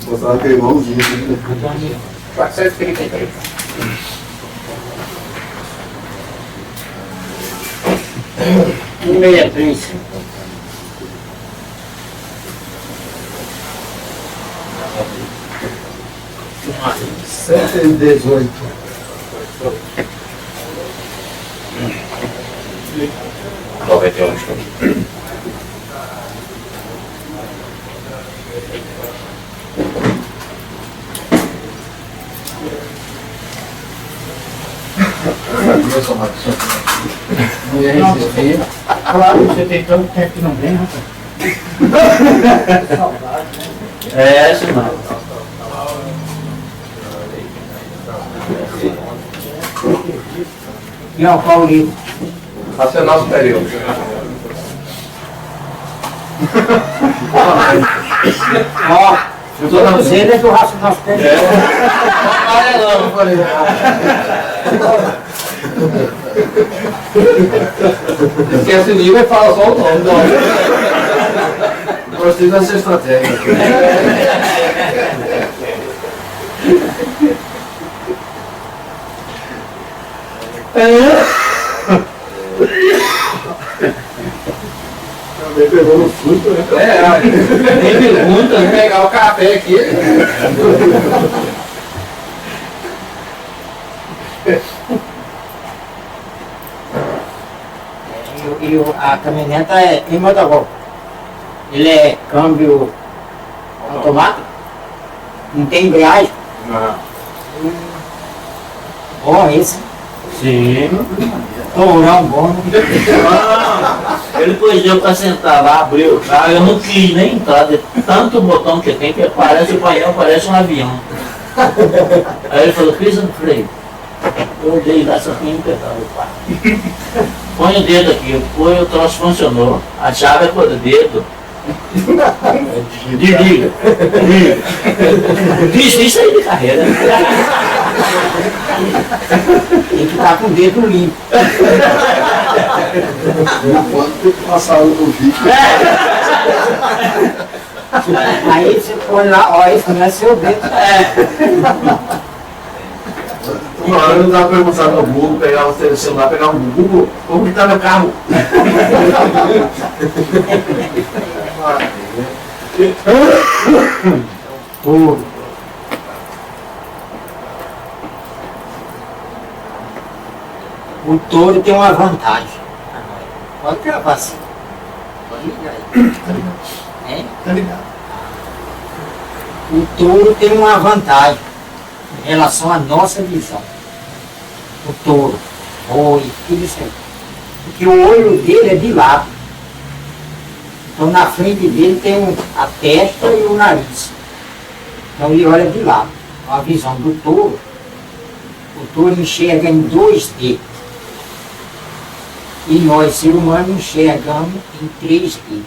Gostava que é igualzinho. 433. Meia três. Sete e 18. Não ia resistir. Claro, você tem tanto tempo que não vem, rapaz. É, essa não. E ó, Paulinho. Esse é o nosso período. Ó, eu tô dizendo é que o raço do nosso período. Amarelão, falei. Esquece o livro e fala só o nome. Gostei dessa estratégia. Também pegou no susto, né? Nem pergunta, né? Pegar o café aqui. A caminhoneta é em motor. Ele é câmbio automático, não tem embreagem. Não. Bom esse. Sim. Tourão bom. Ele pediu para sentar lá, abriu o carro, eu não quis nem entrar, de tanto botão que tem, que parece o painel, parece um avião. Aí ele falou, pisa no freio. Eu olhei lá, só tinha empetado o pá. Põe o dedo aqui, põe o troço funcionou. A chave é por dedo. Desliga. Desliga aí de carreira. Tem que estar com o dedo limpo. Enquanto tem que passar o vídeo. Aí você põe lá, ó, isso não é seu dedo. Uma hora eu tava perguntando no Google, pegar o celular, pegar um Google, como que tá meu carro? O touro tem uma vantagem. Pode gravar assim. Pode ligar aí. É? Tá ligado? O touro tem uma vantagem em relação à nossa visão. O touro, boi, tudo isso aí. Porque o olho dele é de lado. Então na frente dele tem a testa e o nariz. Então ele olha de lado. A visão do touro, o touro enxerga em 2D. E nós, ser humano, enxergamos em 3D.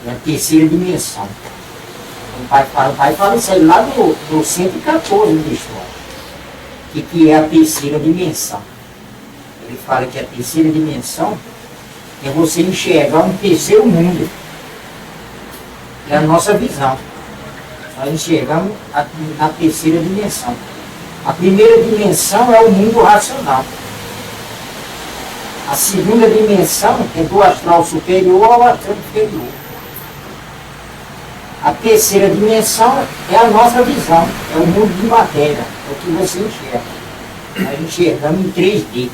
É a terceira dimensão. O pai fala isso aí lá no 114 da história. Que é a terceira dimensão. Ele fala que a terceira dimensão é você enxergar um terceiro mundo. É a nossa visão. Nós enxergamos na terceira dimensão. A primeira dimensão é o mundo racional. A segunda dimensão é do astral superior ao astral inferior. A terceira dimensão é a nossa visão, é o mundo de matéria, é o que você enxerga. Nós enxergamos em 3D.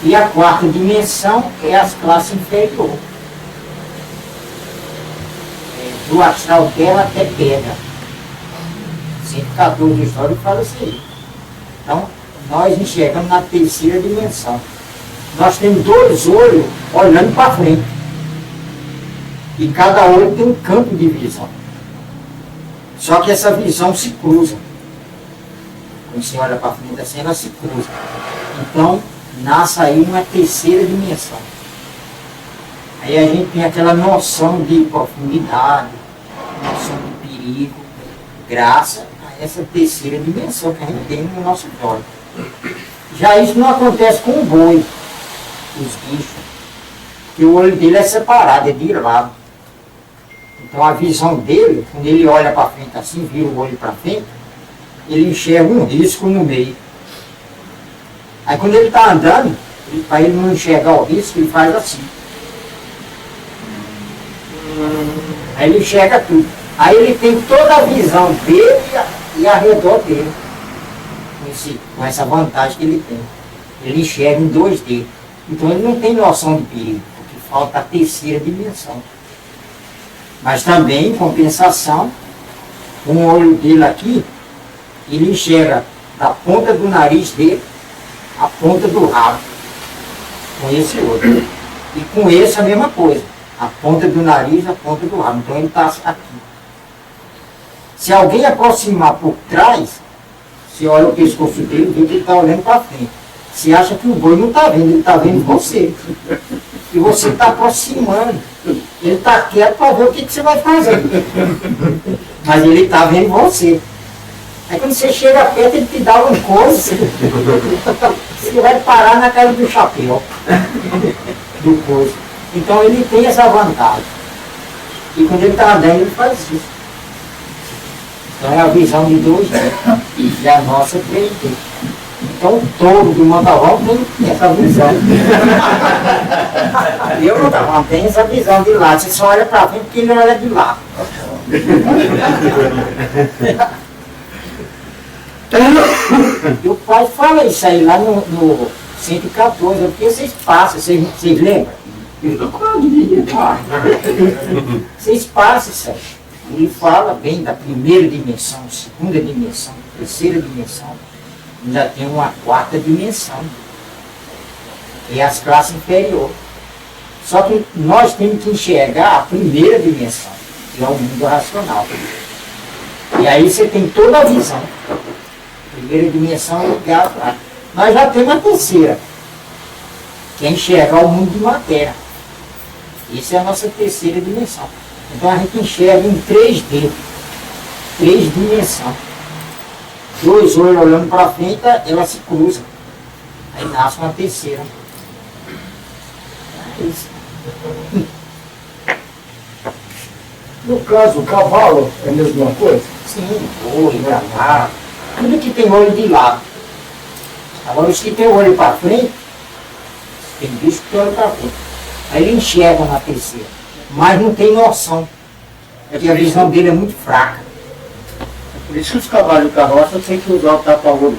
E a quarta dimensão é as classes inferiores. Do astral terra até pedra. 114 de história fala isso aí. Então, nós enxergamos na terceira dimensão. Nós temos 2 olhos olhando para frente. E cada olho tem um campo de visão. Só que essa visão se cruza. Quando você olha para frente assim, ela se cruza. Então, nasce aí uma terceira dimensão. Aí a gente tem aquela noção de profundidade, noção de perigo, graças a essa terceira dimensão que a gente tem no nosso corpo. Já isso não acontece com o boi, os bichos, que o olho dele é separado, é de lado. Então a visão dele, quando ele olha para frente assim, vira o olho para frente, ele enxerga um risco no meio. Aí quando ele está andando, para ele não enxergar o risco, ele faz assim. Aí ele enxerga tudo. Aí ele tem toda a visão dele e ao redor dele. Com essa vantagem que ele tem. Ele enxerga em 2D. Então ele não tem noção de perigo, porque falta a terceira dimensão. Mas também, em compensação, com o olho dele aqui, ele enxerga da ponta do nariz dele a ponta do rabo. Com esse olho. E com esse a mesma coisa. A ponta do nariz, a ponta do rabo. Então ele está aqui. Se alguém aproximar por trás, você olha o pescoço dele, vê que ele está olhando para frente. Você acha que o boi não está vendo, ele está vendo você. E você está aproximando. Ele está quieto para ver o que você vai fazer. Mas ele está vendo você. Aí quando você chega perto, ele te dá um coice. Você vai parar na cara do chapéu. Do coice. Então ele tem essa vantagem. E quando ele está andando, ele faz isso. Então é a visão de 2D. E a nossa 3D. Então o touro do Montalvão tem essa visão. E o Montalvão tem essa visão de lado. Você só olha para frente porque ele olha de lado. E o pai fala isso aí lá no 114, porque vocês passam, vocês lembram? Vocês passam isso aí. Ele fala bem da primeira dimensão, segunda dimensão, terceira dimensão. Ainda tem uma quarta dimensão. E as classes inferiores. Só que nós temos que enxergar a primeira dimensão, que é o mundo racional. E aí você tem toda a visão. Primeira dimensão é ligada lá. Nós já temos a terceira, que é enxergar o mundo de matéria. Essa é a nossa terceira dimensão. Então a gente enxerga em 3D, 3 dimensões. 2 olhos olhando para frente, ela se cruza. Aí nasce uma terceira. É isso. No caso, o cavalo é a mesma coisa? Sim, olho, cavalo. Tudo que tem olho de lado. Agora os que tem olho para frente, tem bicho que tem olho para frente. Aí ele enxerga na terceira, mas não tem noção. Porque a visão dele é muito fraca. Por isso que os cavalos de carroça tem que usar o tapa-olho.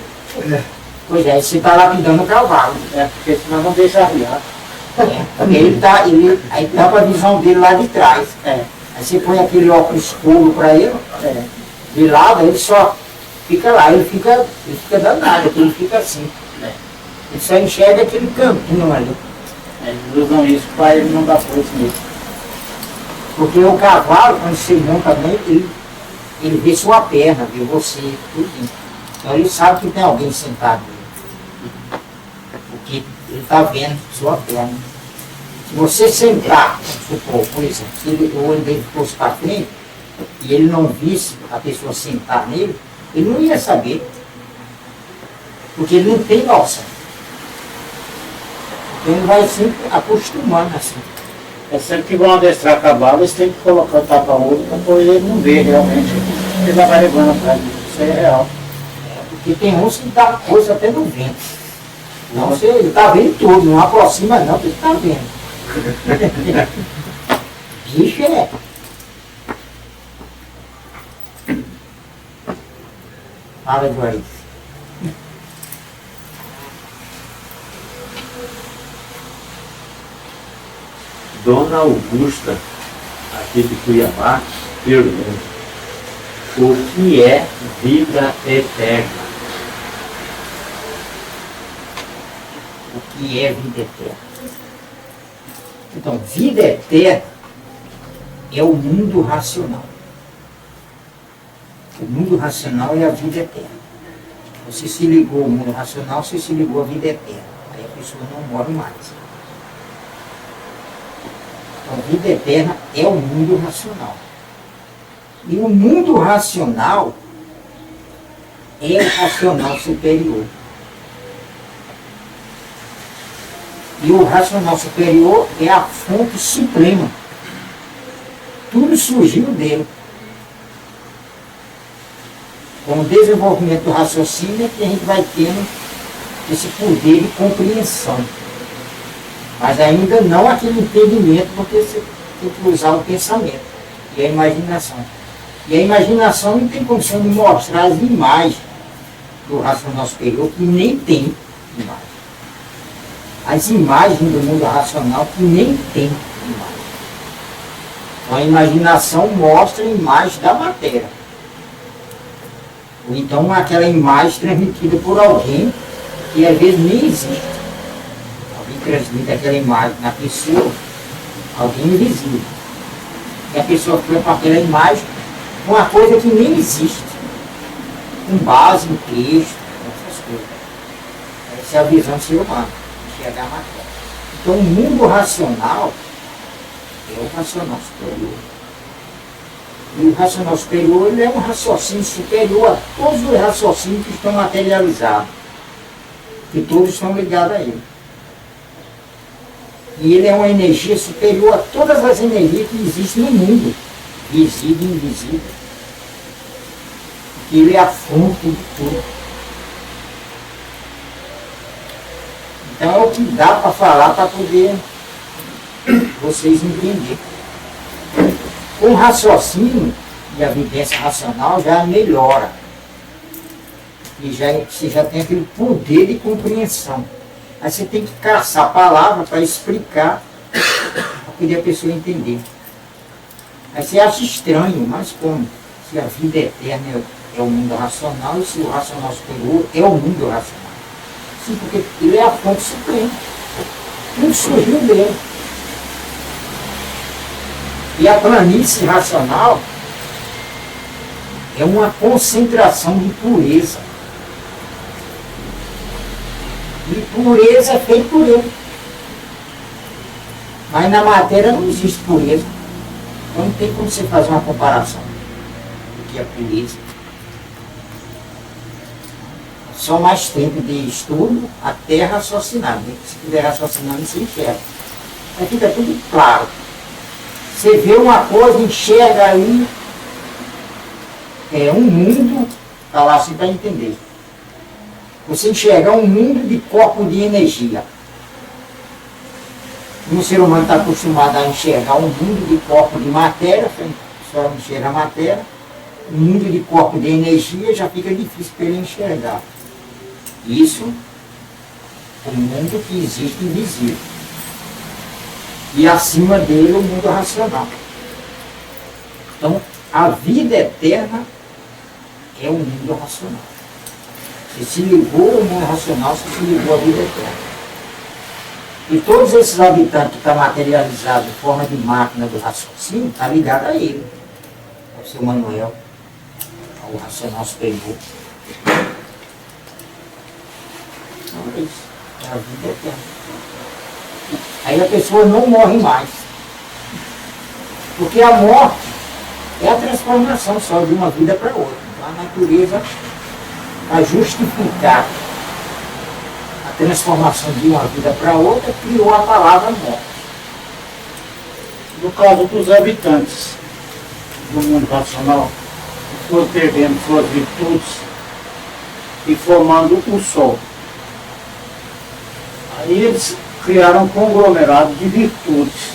Pois é, você está lapidando o cavalo. Porque senão não deixa arriar. Porque aí tampa a visão dele lá de trás. Aí você põe aquele óculos escuro para ele, de lado, ele só fica lá, ele fica danado, ele fica assim. Ele só enxerga aquele campinho ali. Eles usam isso para ele não dar força mesmo. Porque o cavalo, quando você monta bem, ele vê sua perna, vê você, tudo. Então ele sabe que tem alguém sentado ali. Porque ele está vendo sua perna. Se você sentar, supor, por exemplo, se o olho dele fosse para frente e ele não visse a pessoa sentar nele, ele não ia saber. Porque ele não tem noção. Então ele vai sempre acostumando assim. É sempre que vão adestrar cavalo, eles têm que colocar o tapa-olho para ele não ver realmente. Ele vai levando atrás disso. Isso é real. Porque tem uns que dá coisa até no vento. Não, você, ele está vendo tudo, não aproxima não, porque ele está vendo. Bicho é. Fala, Joyce. Dona Augusta, aqui de Cuiabá, pergunta: o que é vida eterna? O que é vida eterna? Então, vida eterna é o mundo racional. O mundo racional é a vida eterna. Você se ligou ao mundo racional, você se ligou à vida eterna. Aí a pessoa não morre mais. Então, a vida eterna é o mundo racional. E o mundo racional é o racional superior. E o racional superior é a fonte suprema. Tudo surgiu dele. Com o desenvolvimento do raciocínio é que a gente vai tendo esse poder de compreensão. Mas ainda não aquele entendimento, porque você tem que usar o pensamento e a imaginação. E a imaginação não tem condição de mostrar as imagens do racional superior, que nem tem imagem. As imagens do mundo racional que nem tem imagem. Então a imaginação mostra a imagem da matéria. Ou então aquela imagem transmitida por alguém que às vezes nem existe. Alguém transmite aquela imagem na pessoa, alguém invisível. E a pessoa fica com aquela imagem uma coisa que nem existe. Com base em texto, essas coisas. Essa é a visão do ser humano, enxergar a matéria. Então o mundo racional é o racional superior. E o racional superior ele é um raciocínio superior a todos os raciocínios que estão materializados. Que todos estão ligados a ele. E ele é uma energia superior a todas as energias que existem no mundo, visível e invisível. Ele é a fonte de tudo. Então é o que dá para falar para poder vocês entenderem. Com o raciocínio e a vivência racional já melhora. E você já tem aquele poder de compreensão. Aí você tem que caçar a palavra para explicar, para poder a pessoa entender. Aí você acha estranho, mas como? Se a vida eterna é o mundo racional e se o racional superior é o mundo racional. Sim, porque ele é a fonte suprema. Tudo surgiu dele. E a planície racional é uma concentração de pureza. E pureza é feita por ele. Mas na matéria não existe pureza. Então não tem como você fazer uma comparação do que é pureza. Só mais tempo de estudo até raciocinar. Se puder raciocinar, você enxerga. Aí fica tudo claro. Você vê uma coisa, enxerga aí, um mundo, está lá assim para entender. Você enxerga um mundo de corpo de energia. E o ser humano está acostumado a enxergar um mundo de corpo de matéria, só enxerga a matéria, um mundo de corpo de energia já fica difícil para ele enxergar. Isso, o mundo que existe invisível. E acima dele o mundo racional. Então, a vida eterna é o mundo racional. Você se ligou ao mundo racional, você se ligou à vida eterna. E todos esses habitantes que estão materializados em forma de máquina do raciocínio, está ligado a ele. Ao seu Manuel, ao racional superior. Então é isso. É a vida eterna. Aí a pessoa não morre mais. Porque a morte é a transformação só de uma vida para outra. Então a natureza, para justificar a transformação de uma vida para outra, criou a palavra morte. No caso dos habitantes do mundo racional, que foram perdendo suas virtudes e formando o Sol. Aí eles criaram um conglomerado de virtudes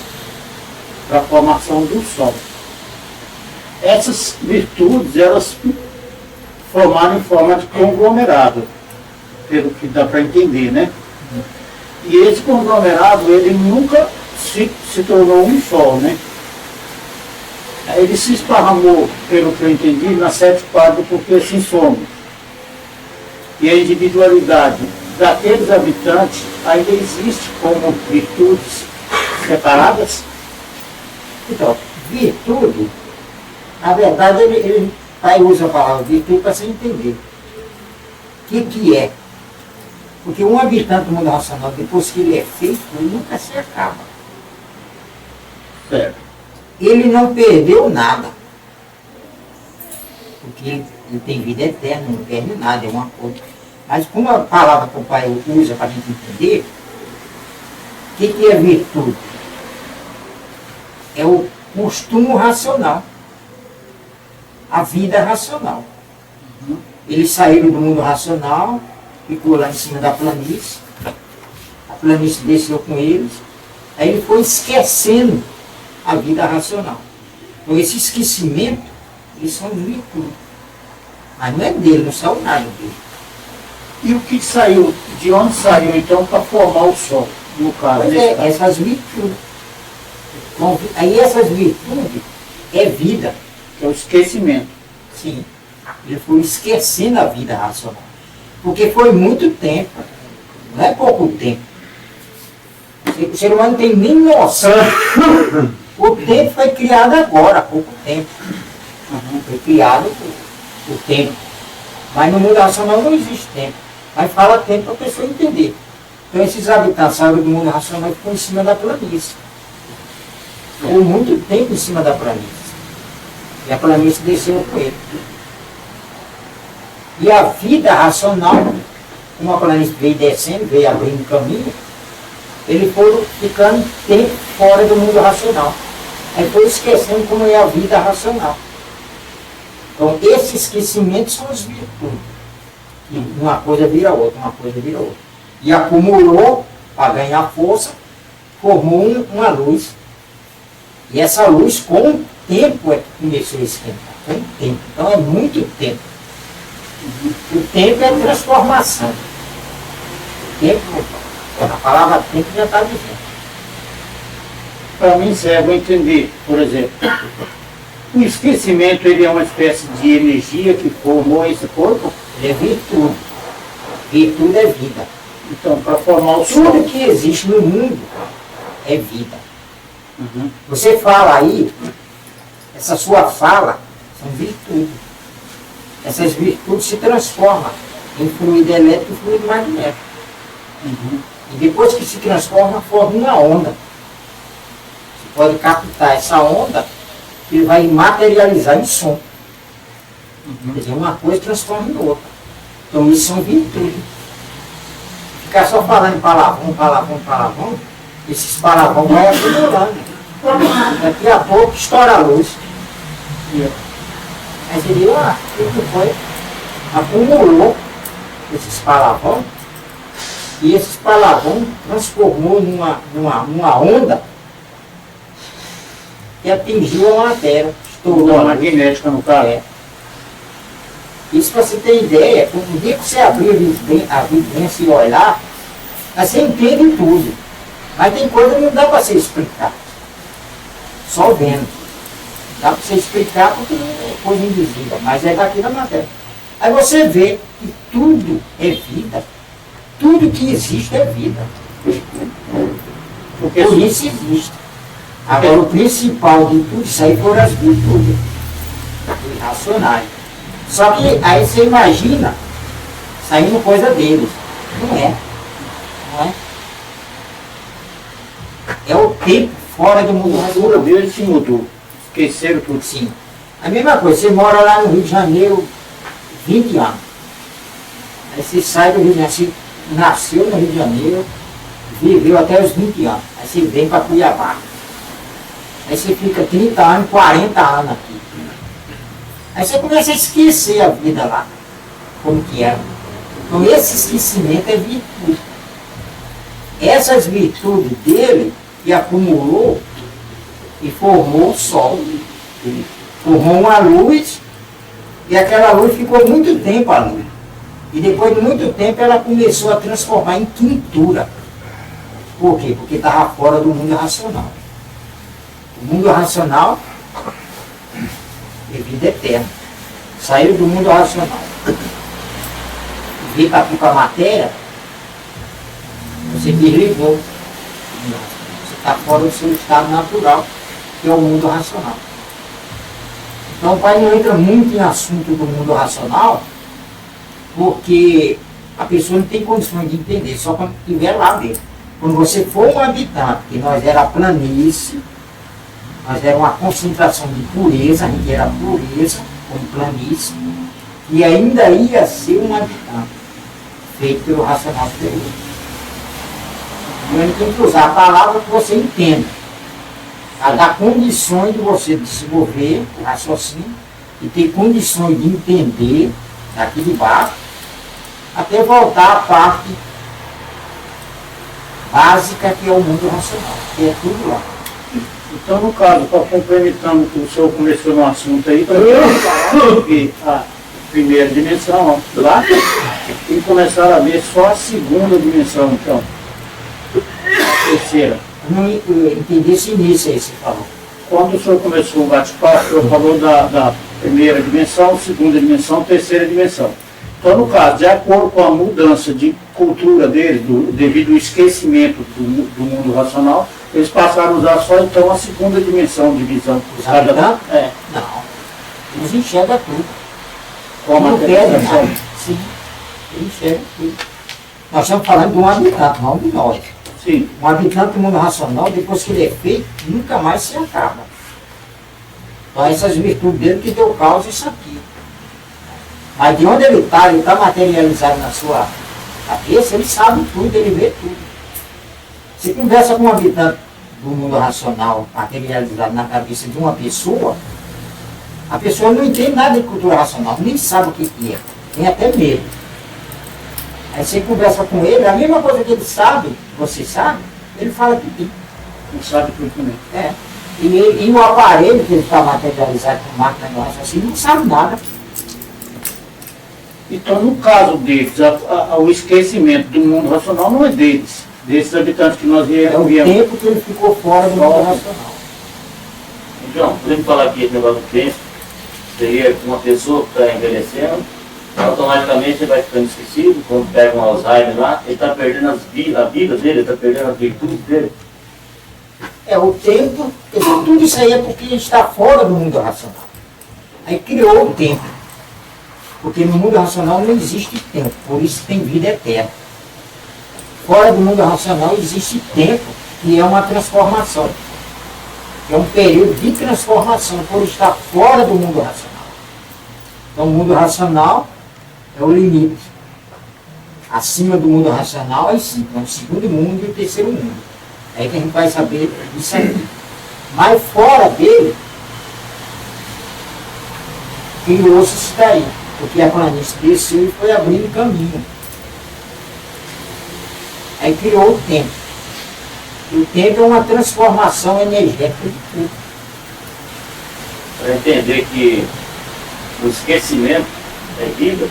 para a formação do Sol. Essas virtudes, elas formaram em forma de conglomerado, pelo que dá para entender, né? E esse conglomerado, ele nunca se tornou um Sol, né? Ele se esparramou, pelo que eu entendi, nas 7 quadras, porque assim somos. E a individualidade daqueles habitantes ainda existe como virtudes separadas? Então, virtude, na verdade, ele usa a palavra virtude para se entender. O que é? Porque um habitante do mundo racional, depois que ele é feito, ele nunca se acaba. Certo. Ele não perdeu nada. Porque ele tem vida eterna, não perde nada, é uma coisa. Mas como a palavra que o pai usa para a gente entender, o que é virtude? É o costume racional. A vida racional. Eles saíram do mundo racional, ficou lá em cima da planície, a planície desceu com eles, aí ele foi esquecendo a vida racional. Então esse esquecimento, eles são virtude. Mas não é dele, não saiu nada dele. E o que saiu, de onde saiu então para formar o sol, no caso? Pois é, essas virtudes. Bom, aí essas virtudes é vida. Que é o esquecimento. Sim. Ele foi esquecendo a vida racional. Porque foi muito tempo. Não é pouco tempo. O ser humano não tem nem noção. O tempo foi criado agora, há pouco tempo. Foi criado o tempo. Mas no mundo racional não existe tempo. Mas fala tempo para a pessoa entender. Então esses habitantes saíram do mundo racional e ficou em cima da planície. Ficou muito tempo em cima da planície. E a planície desceu com ele. E a vida racional, como a planície veio descendo, veio abrindo caminho, ele foi ficando tempo fora do mundo racional. Aí foi esquecendo como é a vida racional. Então, esse esquecimento são as virtudes. E uma coisa vira outra, uma coisa vira outra. E acumulou para ganhar força, formou uma luz. E essa luz, com o tempo, é que começou a esquentar. Com o tempo. Então, é muito tempo. O tempo é transformação. O tempo, a palavra tempo já está dizendo. Para mim serve a entender, por exemplo, o esquecimento ele é uma espécie de energia que formou esse corpo. Ele é virtude. Virtude é vida. Então, para formar o Tudo sol. que existe no mundo é vida. Você fala aí, essa sua fala são virtudes. Essas virtudes se transformam em fluido elétrico e fluido magnético. E depois que se transforma, forma uma onda. Você pode captar essa onda e vai materializar em som. Quer dizer, uma coisa transforma em outra. Então isso são virtudes. Ficar só falando em palavrão, palavrão, palavrão, esses palavrão vai acumulando. Daqui a pouco estoura a luz. Aí você diz, o que foi? Acumulou esses palavrão e esses palavrão transformou numa onda que atingiu a matéria, estourou A magnética no caso. É. Isso para você ter ideia, um dia que você abrir a vidência e olhar, aí você entende tudo. Mas tem coisa que não dá para você explicar. Só vendo. Dá para você explicar porque é coisa invisível, mas é daqui da matéria. Aí você vê que tudo é vida. Tudo que existe é vida. Porque Por isso existe. Agora o principal de tudo isso aí foram as virtudes irracionais. Só que aí você imagina saindo coisa deles. Não é. Não é. É o tempo fora do mundo a racional. cultura deles se mudou. Esqueceram tudo. Sim. A mesma coisa, você mora lá no Rio de Janeiro 20 anos. Aí você sai do Rio de Janeiro, você nasceu no Rio de Janeiro, viveu até os 20 anos. Aí você vem para Cuiabá. Aí você fica 30 anos, 40 anos aqui. Aí você começa a esquecer a vida lá, como que era. Então esse esquecimento é virtude. Essas virtudes dele que acumulou e formou o sol. Ele formou uma luz e aquela luz ficou muito tempo ali. E depois de muito tempo ela começou a transformar em quintura. Por quê? Porque estava fora do mundo racional. O mundo racional é vida eterna. Saiu do mundo racional. Veio aqui para a matéria, você desligou. Você está fora do seu estado natural, que é o mundo racional. Então o pai não entra muito em assunto do mundo racional, porque a pessoa não tem condições de entender, só quando estiver lá dentro. Quando você for um habitante, que nós era planície, nós era uma concentração de pureza, a gente era pureza, como planície, e ainda ia ser um habitante, feito pelo racional superior. E a gente tem que usar a palavra que você entenda, a dar condições de você desenvolver o raciocínio e ter condições de entender daqui de baixo, até voltar à parte básica que é o mundo racional, que é tudo lá. Então, no caso, para complementando que o senhor começou no assunto aí, que a primeira dimensão lá, e começaram a ver só a segunda dimensão, então. A terceira. Eu não entendi esse início aí, você falou. Quando o senhor começou o bate-papo, o senhor falou da primeira dimensão, segunda dimensão, terceira dimensão. Então, no caso, de acordo com a mudança de cultura deles, devido ao esquecimento do mundo racional, eles passaram a usar só então a segunda dimensão de visão. Os habitantes? É, Não. Eles enxergam tudo. com a Não perde materialização. nada. Sim, eles enxergam tudo. Nós estamos falando de um habitante, não de nós. Sim. Um habitante do mundo racional, depois que ele é feito, nunca mais se acaba. Então essas virtudes dele que deu causa isso aqui. Mas de onde ele está materializado na sua cabeça, ele sabe tudo, ele vê tudo. Você conversa com um habitante do mundo racional materializado na cabeça de uma pessoa, a pessoa não entende nada de cultura racional, nem sabe o que é, tem até medo. Aí você conversa com ele, a mesma coisa que ele sabe, você sabe, ele fala que tem. Não sabe tudo também. É. E o aparelho que ele está materializado com máquina de raciocínio não sabe nada. Então, no caso deles, o esquecimento do mundo racional não é deles, desses habitantes que nós É o viemos. tempo que ele ficou fora do mundo racional. Então, podemos falar aqui esse negócio do tempo, seria uma pessoa que está envelhecendo, automaticamente ele vai ficando esquecido, quando pega um Alzheimer lá, ele está perdendo a vida dele, ele está perdendo as virtudes dele. É o tempo, quer dizer, tudo isso aí é porque a gente está fora do mundo racional. Aí criou o tempo. Porque no mundo racional não existe tempo, por isso tem vida eterna. Fora do mundo racional existe tempo, que é uma transformação. É um período de transformação, por estar fora do mundo racional. Então o mundo racional é o limite. Acima do mundo racional é sim, é o segundo mundo e o terceiro mundo. É aí que a gente vai saber isso aqui. Mas fora dele, criou-se isso daí. Porque a planície desceu e foi abrindo caminho. Aí criou o tempo. E o tempo é uma transformação energética de tudo. Para entender que o esquecimento é vida,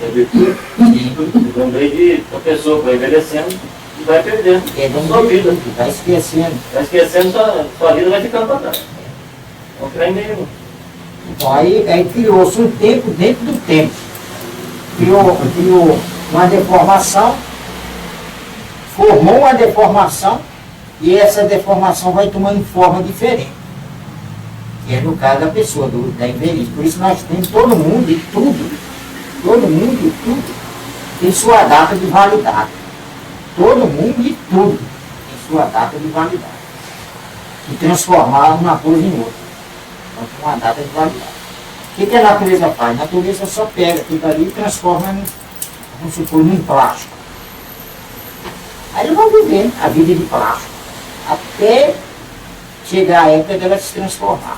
é virtude, então desde a pessoa que vai envelhecendo e vai perdendo É a sua vida. vai esquecendo. Vai esquecendo, sua vida vai ficando para trás. Não tem nenhum. Então aí criou-se um tempo dentro do tempo. Criou uma deformação, formou uma deformação e essa deformação vai tomando forma diferente. Que é no caso da pessoa, da infeliz. Por isso nós temos todo mundo e tudo tem sua data de validade. Todo mundo e tudo tem sua data de validade. E transformar uma coisa em outra. Então tem uma data de validade. O que a natureza faz? A natureza só pega aquilo ali e transforma, vamos supor, num plástico. Aí eles vão viver a vida de plástico, até chegar a época dela se transformar.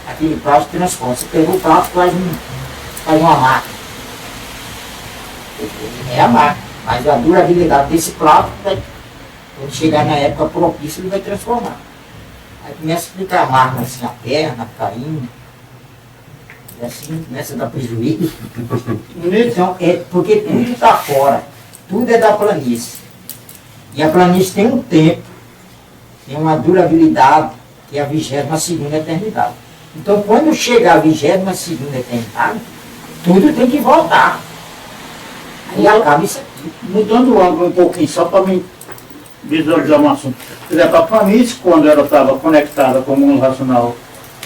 Aquele plástico transforma. Você pegou o plástico, faz uma máquina. É a máquina. Mas a durabilidade desse plástico, quando chegar na época propícia, ele vai transformar. Aí começa a ficar máquina assim, a perna caindo. E assim começa a dar prejuízo. Então, é porque tudo está fora. Tudo é da planície. E a planície tem um tempo, tem uma durabilidade, que é a 22ª eternidade. Então, quando chega a 22ª eternidade, tudo tem que voltar. Aí acaba isso aqui. Mudando o ângulo um pouquinho, só para mim visualizar um assunto. Por exemplo, a planície, quando ela estava conectada com o mundo racional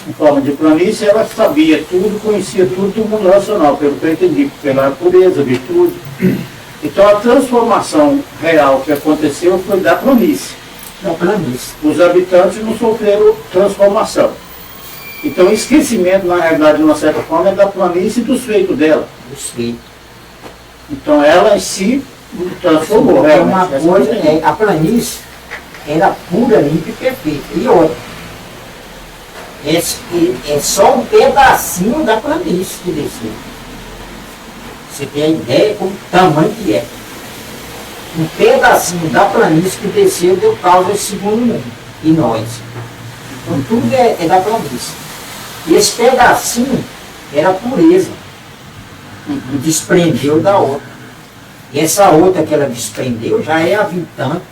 em forma de planície, ela sabia tudo, conhecia tudo do mundo racional, pelo que eu entendi, pela pureza, virtude. Então a transformação real que aconteceu foi da planície. Da planície. Os habitantes não sofreram transformação. Então o esquecimento, na realidade, de uma certa forma, é da planície e dos feitos dela. Dos feitos. Então ela em si transformou Porque uma realmente. coisa, a planície era pura, limpa e perfeita. E outra, é só um pedacinho da planície que desceu. Você tem a ideia do tamanho que é. Um pedacinho da planície que desceu deu causa ao segundo mundo. E nós. Então tudo é da planície. E esse pedacinho era pureza. E desprendeu da outra. E essa outra que ela desprendeu já é habitante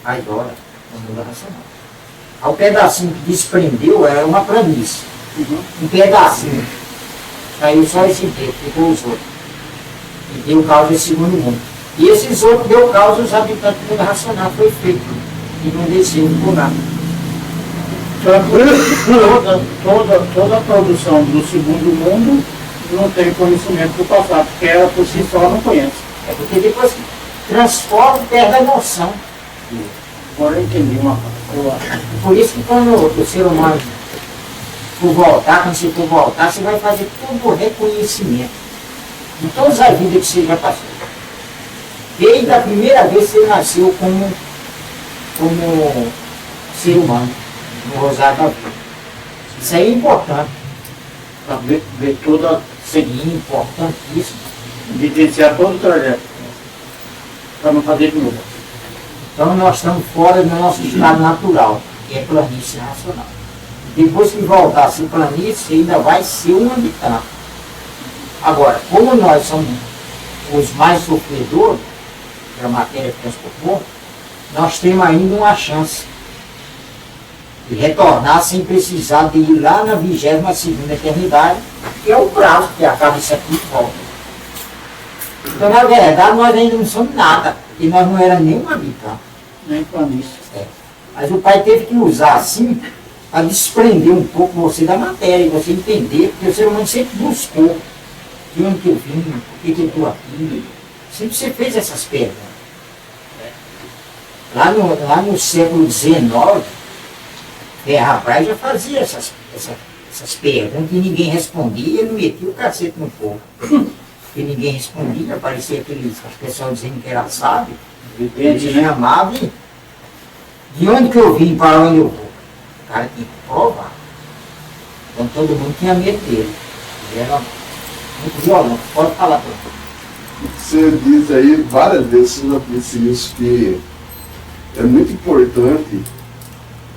agora no mundo racional. O pedacinho que desprendeu era uma planície. Um pedacinho. Saiu só esse dedo, ficou os outros. E deu causa ao segundo mundo. E esses outros deu causa aos habitantes do mundo racional, foi feito. E não desceu por nada. Toda a produção do segundo mundo não tem conhecimento do passado, porque ela por si só não conhece. É porque depois que transforma, perde a noção. Agora eu entendi uma coisa. Por isso que quando o ser humano for voltar, quando você for voltar, você vai fazer todo o reconhecimento de todas as vidas que você já passou. Desde a primeira vez que você nasceu como ser humano, no Rosário da Vida. Isso aí é importante. Para ver toda, Seria importantíssimo. evidenciar todo o trajeto. Para não fazer de novo. Então nós estamos fora do nosso estado natural, que é planície racional. Depois que voltar a ser planície, ainda vai ser um habitante. Agora, como nós somos os mais sofredores, que a matéria transformou, nós temos ainda uma chance de retornar sem precisar de ir lá na 22ª eternidade, que é o prazo que acaba isso aqui e volta. Então, na verdade, nós ainda não somos nada, e nós não éramos nenhum habitante. Nem planície. Mas o pai teve que usar assim, para desprender um pouco você da matéria, e você entender, porque o ser humano sempre buscou de onde que eu vim, por que eu estou aqui. Sempre você fez essas perguntas. Lá no século XIX, Ferraz já fazia essas perguntas e ninguém respondia, ele metia o cacete no povo. E ninguém respondia, parecia aqueles pessoal dizendo que era sábio. Ele chamava e de onde que eu vim, para onde eu vou? O cara tinha que provar. Então todo mundo tinha medo dele. Ele era muito violento. Pode falar para mim. Você diz aí várias vezes, você já disse isso, que é muito importante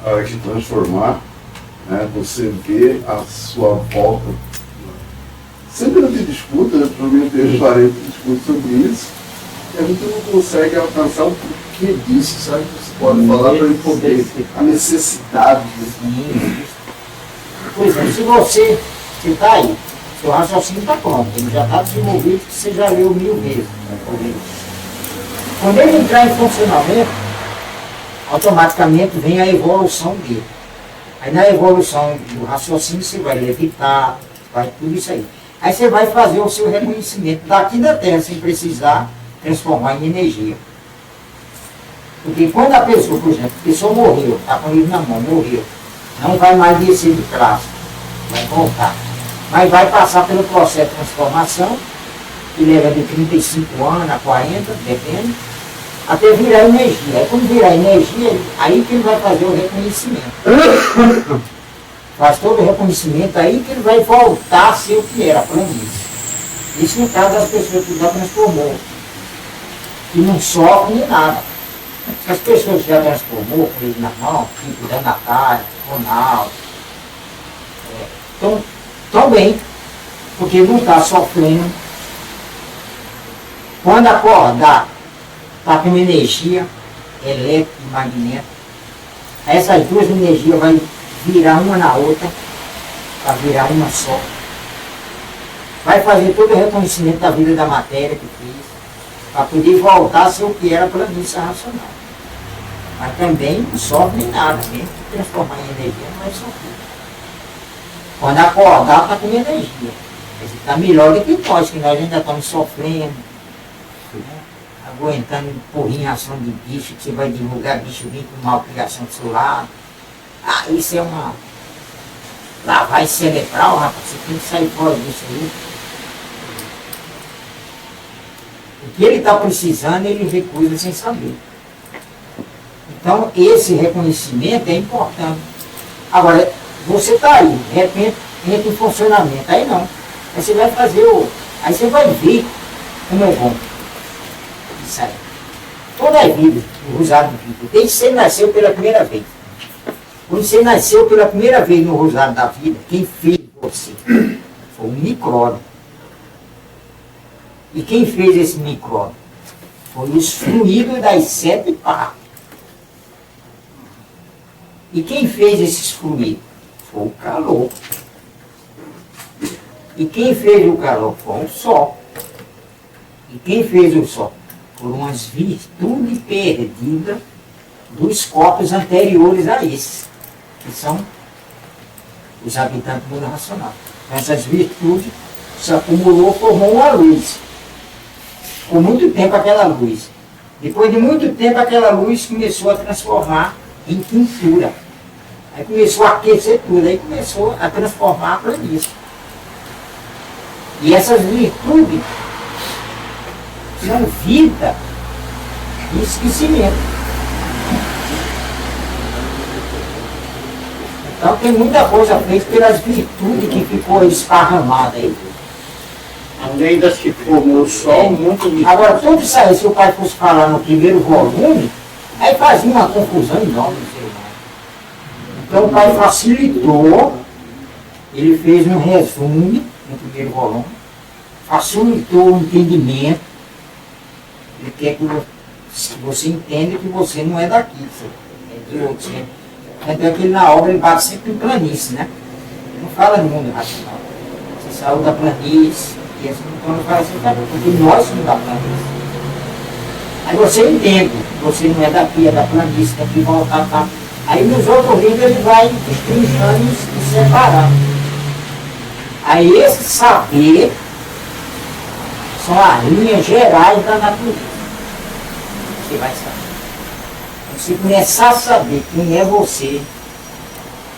a hora de transformar, né, você vê a sua volta. Sempre a gente discuta, né, provavelmente tem parentes que discutem sobre isso, e a gente não consegue alcançar o porquê disso, sabe? Você pode falar para ele poder, a necessidade disso. Por exemplo, se você está aí, seu raciocínio está pronto, ele já está desenvolvido, que você já leu 1000 vezes. Né? Quando ele entrar em funcionamento, automaticamente vem a evolução dele. Aí na evolução do raciocínio você vai levitar, vai tudo isso aí. Aí você vai fazer o seu reconhecimento daqui da Terra, sem precisar transformar em energia. Porque quando a pessoa, por exemplo, a pessoa morreu, está com o livro na mão, morreu, não vai mais descer de classe, vai voltar. Mas vai passar pelo processo de transformação, que leva de 35 anos a 40, depende, até virar energia. Aí quando virar energia, aí que ele vai fazer o reconhecimento. Faz todo o reconhecimento, aí que ele vai voltar a ser o que era, planície. Isso no caso das pessoas que já transformou, que não sofrem nem nada. As pessoas que já transformou, com ele na mão, tipo da Natália, Ronaldo, estão bem, porque não está sofrendo. Quando acordar, está com energia elétrica e magnética. Essas duas energias vão virar uma na outra, para virar uma só. Vai fazer todo o reconhecimento da vida da matéria que fez, para poder voltar a ser o que era a planície racional. Mas também não sofre nem nada, mesmo que transformar em energia não vai sofrer. Quando acordar, está com energia. Está melhor do que nós, que nós ainda estamos sofrendo, né? Aguentando porrinhação de bicho, que você vai divulgar bicho vir com malcriação do seu lado. Ah, isso é uma lavagem cerebral, rapaz, você tem que sair fora disso aí. O que ele está precisando, ele recusa sem saber. Então, esse reconhecimento é importante. Agora, você está aí, de repente, entra em funcionamento. Aí não. Aí você vai fazer o... Aí você vai ver como é bom. Isso aí. Toda a vida, o rosário de vida, desde que você nasceu pela primeira vez. Quando você nasceu pela primeira vez no rosário da vida, quem fez você foi um micróbio. E quem fez esse micróbio? Foi os fluidos das 7 partes. E quem fez esses fluidos? Foi o calor. E quem fez o calor? Foi o sol. E quem fez o sol? Foram as virtudes perdidas dos corpos anteriores a esses, que são os habitantes do mundo racional. Essas virtudes se acumulou, formou uma luz. Por muito tempo aquela luz. Depois de muito tempo aquela luz começou a transformar em pintura. Aí começou a aquecer tudo, aí começou a transformar a planície. E essas virtudes são vida e esquecimento. Então tem muita coisa feita pelas virtudes que ficou esparramada aí. Além das que formou o sol, muito de... Agora, tudo isso aí, se o pai fosse falar no primeiro volume, aí fazia uma confusão enorme. Então o pai facilitou, ele fez um resumo no primeiro volume, facilitou o entendimento. Ele quer que você entenda que você não é daqui, você é de outros. Então aquele na obra ele bate sempre em planície, né? Ele não fala no mundo racional. Você saiu da planície, e assim, então não fala assim, porque nós somos da planície. Aí você entende, você não é daqui, é da planície, tem que voltar, tá? Aí nos outros livros ele vai destrinchando e separando. Aí esse saber são as linhas gerais da natureza. Você vai saber. Você começar a saber quem é você,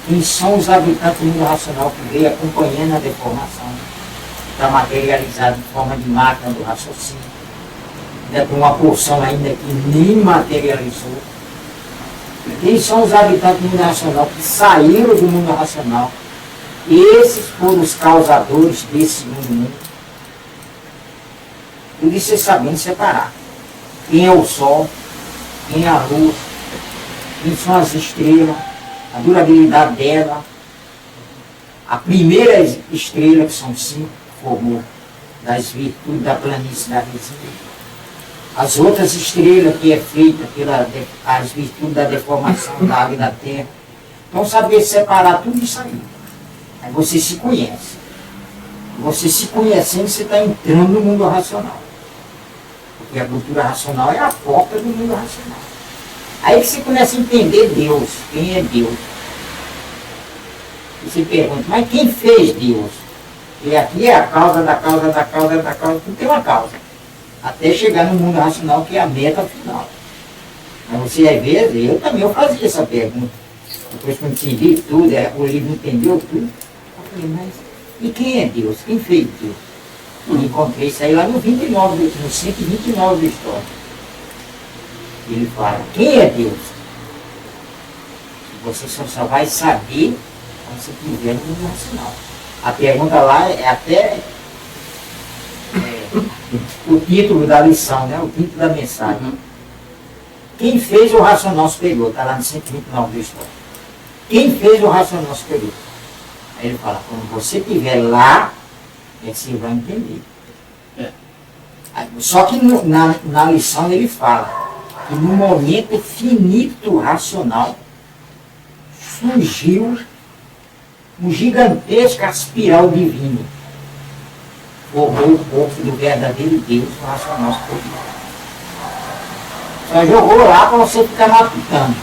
quem são os habitantes do mundo racional que veio acompanhando a deformação, está materializado em forma de máquina do raciocínio. Ainda tem uma porção ainda que nem materializou. Quem são os habitantes do mundo racional que saíram do mundo racional? Esses foram os causadores desse mundo. Tudo isso é sabendo separar. Quem é o Sol, quem é a Lua, quem são as estrelas, a durabilidade dela. A primeira estrela, que são 5, formou das virtudes da planície da resina. As outras estrelas que é feita pelas virtudes da deformação da água e da terra. Então saber separar tudo isso aí. Aí você se conhece. Você se conhecendo, você está entrando no mundo racional. Porque a cultura racional é a porta do mundo racional. Aí que você começa a entender Deus. Quem é Deus? E você pergunta, mas quem fez Deus? E aqui é a causa da causa da causa da causa. Tudo tem uma causa. Até chegar no mundo racional, que é a meta final. Mas você, às vezes, eu também fazia essa pergunta. Depois que eu entendi tudo, o livro entendeu tudo. Eu falei, mas e quem é Deus? Quem fez Deus? Eu encontrei isso aí lá no 29, no 129 da história. Ele fala, quem é Deus? Você só vai saber quando você estiver no mundo racional. A pergunta lá é até... o título da lição, né? O título da mensagem. Quem fez o racional superior? Está lá no 129 da história. Quem fez o racional superior? Aí ele fala, quando você estiver lá, é que você vai entender. Só que na lição ele fala que no momento finito racional surgiu um gigantesca espiral divino. Formou o corpo do verdadeiro Deus racional superior. Só jogou lá para você ficar matutando.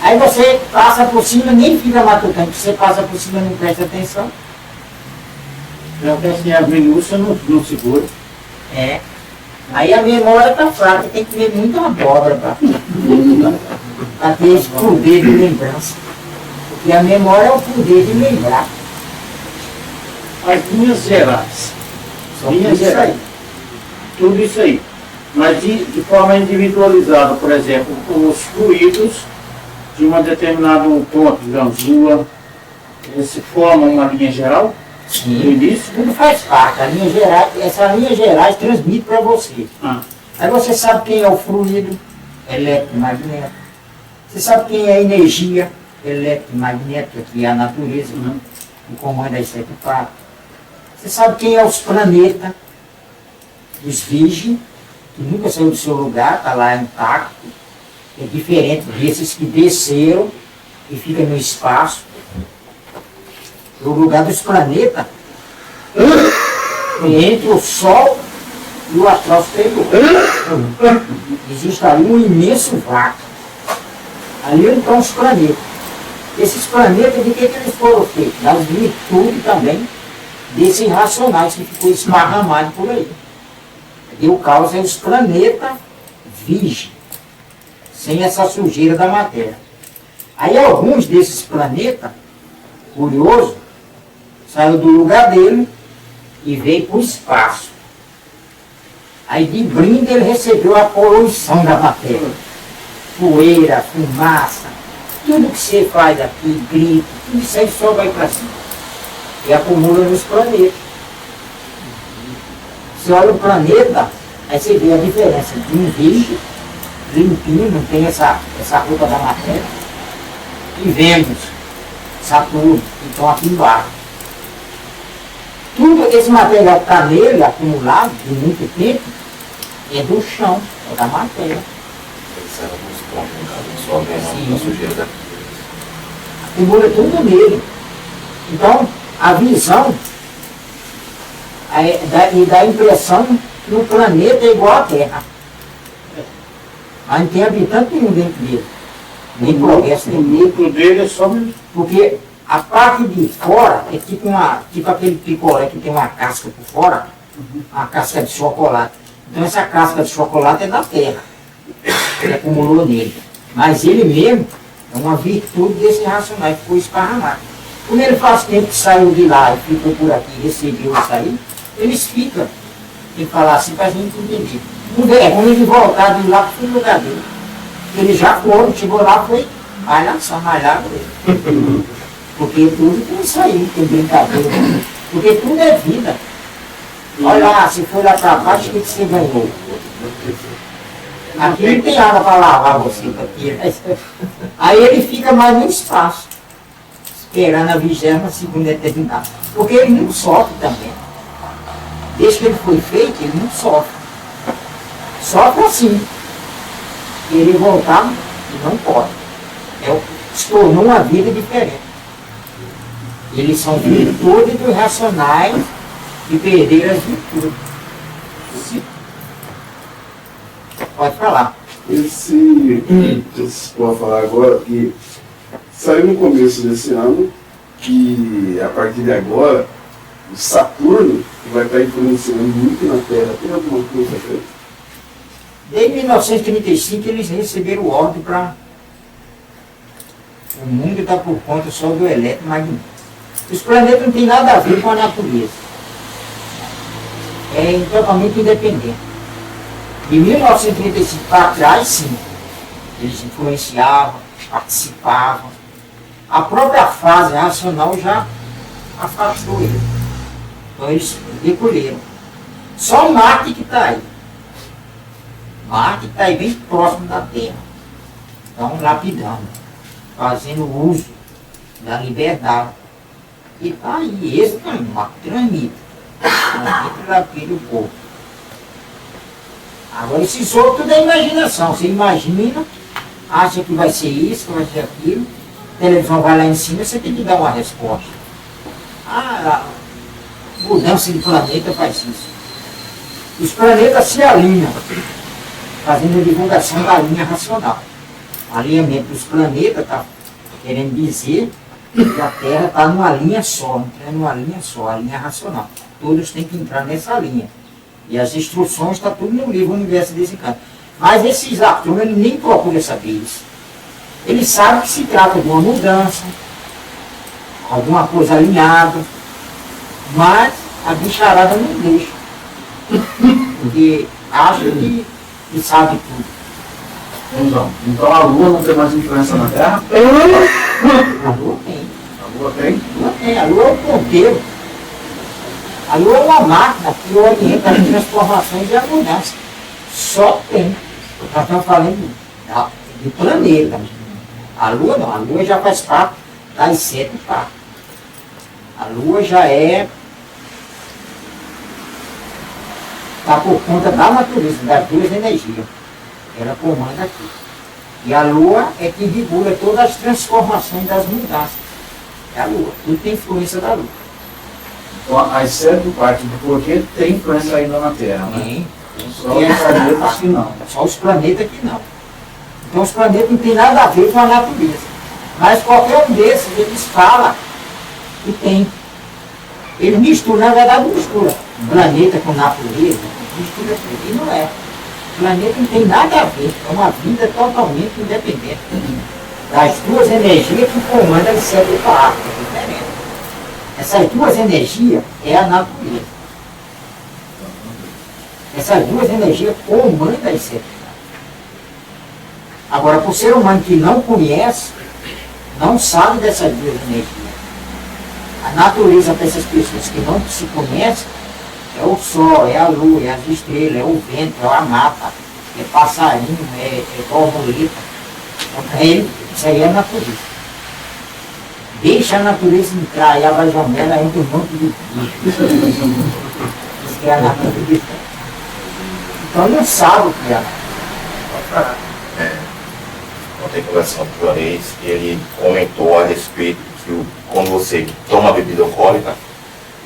Aí você passa por cima, nem fica matutando, você passa por cima e não presta atenção. Já que assim, a minúcia não segura. É. Aí a memória tá fraca, tem que ver muita abóbora para ter esse poder de lembrança. Porque a memória é o poder de lembrar. As linhas gerais. Só Linhas isso gerais. aí. Tudo isso aí. Mas de forma individualizada, por exemplo, os fluidos de um determinado ponto, digamos, Lua, eles se formam uma linha geral no Sim. início. Tudo faz parte. A linha geral, essa linha gerais transmite para você. Ah, Aí você sabe quem é o fluido eletromagnético. Você sabe quem é a energia eletromagnética, que é a natureza, que comanda as 7 partes. Você sabe quem é os planetas, os virgens, que nunca saiu do seu lugar, está lá intacto. É diferente desses que desceram e ficam no espaço. O lugar dos planetas é entre o Sol e o astral superior. Existe ali um imenso vácuo. Ali estão os planetas. Esses planetas, de que eles foram feitos? Das virtudes também desses racionais que ficou esparramado por aí. Deu causa aos planetas virgem, sem essa sujeira da matéria. Aí alguns desses planetas, curioso, saiu do lugar dele e veio para o espaço. Aí de brinde ele recebeu a poluição da matéria. Poeira, fumaça, tudo que você faz aqui, grito, tudo isso aí só vai para cima. E acumula nos planetas. Você olha o planeta, aí você vê a diferença de um virgem, limpinho, não tem essa roupa da matéria, e Vênus, Saturno, que estão aqui embaixo. Tudo esse material que está nele, acumulado de muito tempo, é do chão, é da matéria. Acumula tudo nele. Então, a visão e dá a impressão que o planeta é igual à Terra. Mas não tem habitante nenhum dentro dele. Nem progresso o nenhum. núcleo dele é só Porque a parte de fora é tipo aquele picolé que tem uma casca por fora, uma casca de chocolate. Então essa casca de chocolate é da terra, que acumulou nele. Mas ele mesmo é uma virtude desse racional que foi esparramado. Como ele faz tempo que saiu de lá e ficou por aqui, recebeu isso aí, eles ficam. Tem que falar assim para a gente entender. Não é ruim de voltar de lá para o lugar dele. Ele já foram, chegou lá, foi malhação, malhado ele. Porque tudo tem isso aí, tem brincadeira. Porque tudo é vida. Olha lá, se for lá para baixo, o que você ganhou? Aqui não tem água para lavar você aqui. Aí ele fica mais no espaço, esperando a 22ª eternidade. Porque ele não sofre também. Desde que ele foi feito, ele não sofre. Sofre assim. Ele voltar e não pode. Se tornou uma vida diferente. Eles são virtudes dos racionais que perderam as virtudes. Pode falar. Vou falar agora que saiu no começo desse ano que a partir de agora o Saturno vai estar influenciando muito na Terra. Tem alguma coisa a ver? Desde 1935 eles receberam ordem para o mundo está por conta só do eletromagnético. Os planetas não têm nada a ver com a natureza. É totalmente independente. De 1935 para trás, sim, eles influenciavam, participavam. A própria fase racional já afastou eles. Então eles recolheram. Só Marte que está aí. Marte está aí bem próximo da Terra. Então, lapidando, fazendo uso da liberdade. E está aí, esse também, Marte transmite. Transmite e lapida o povo. Agora, esses outros tudo é imaginação. Você imagina, acha que vai ser isso, que vai ser aquilo. A televisão vai lá em cima, você tem que dar uma resposta. A mudança de planeta faz isso. Os planetas se alinham, fazendo a divulgação da linha racional. O alinhamento dos planetas está querendo dizer que a Terra está numa linha só, não é numa linha só, a linha racional. Todos têm que entrar nessa linha. E as instruções estão tudo no livro Universo Desencanto. Mas esses astrônomos ele nem procura saber isso. Ele sabe que se trata de uma mudança, alguma coisa alinhada, mas a bicharada não deixa. Porque acha que sabe tudo. Então a Lua não tem mais influência na Terra? A Lua tem. A Lua tem? A Lua tem. A Lua é o ponteiro. A Lua é uma máquina que orienta as transformações e a mudança. Só tem. Nós estamos falando de planeta. A Lua não. A Lua já faz parte das 7 partes. A Lua já está por conta da natureza, das duas energias. Ela comanda aqui. E a Lua é que regula todas as transformações das mudanças. É a Lua. Tudo tem influência da Lua. Então as 7 partes do porquê tem influência ainda na Terra, né? Tem. Só os planetas que não. Só os planetas que não. Então os planetas não tem nada a ver com a natureza. Mas qualquer um desses, eles falam e tem. Eles misturam, na verdade mistura planeta com natureza, mistura tudo. E não é. O planeta não tem nada a ver, é uma vida totalmente independente das duas energias que comandam as 7 partes. É diferente. Essas duas energias é a natureza. Essas duas energias comandam as 7 partes. Agora, para o ser humano que não conhece, não sabe dessas duas energias. A natureza para essas pessoas que não se conhecem é o sol, é a lua, é as estrelas, é o vento, é a mata, é passarinho, é borboleta. Então, para ele, isso aí é a natureza. Deixa a natureza entrar e abre a janela, entra um monte de bicho. Isso que é a natureza. Então não sabe o que é a natureza. Ontem conversando com o Juarez, ele comentou a respeito que quando você toma bebida alcoólica,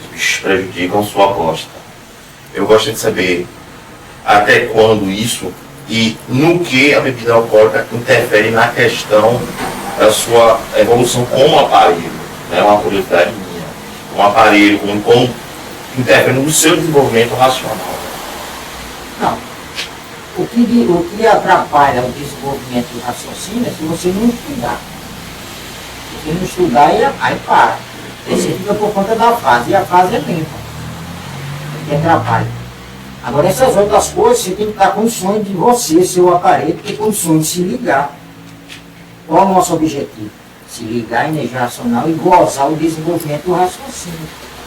os bichos prejudicam sua próstata. Eu gostaria de saber até quando isso e no que a bebida alcoólica interfere na questão da sua evolução como aparelho. É uma curiosidade minha. Um aparelho, como interfere no seu desenvolvimento racional. Não. O que atrapalha o desenvolvimento do raciocínio é se você não estudar. Se você não estudar, aí para. Você fica por conta da fase, e a fase é lenta. Que atrapalha. Agora essas outras coisas, você tem que estar condições de você, seu aparelho, ter condições de se ligar. Qual é o nosso objetivo? Se ligar à energia racional e gozar o desenvolvimento do raciocínio.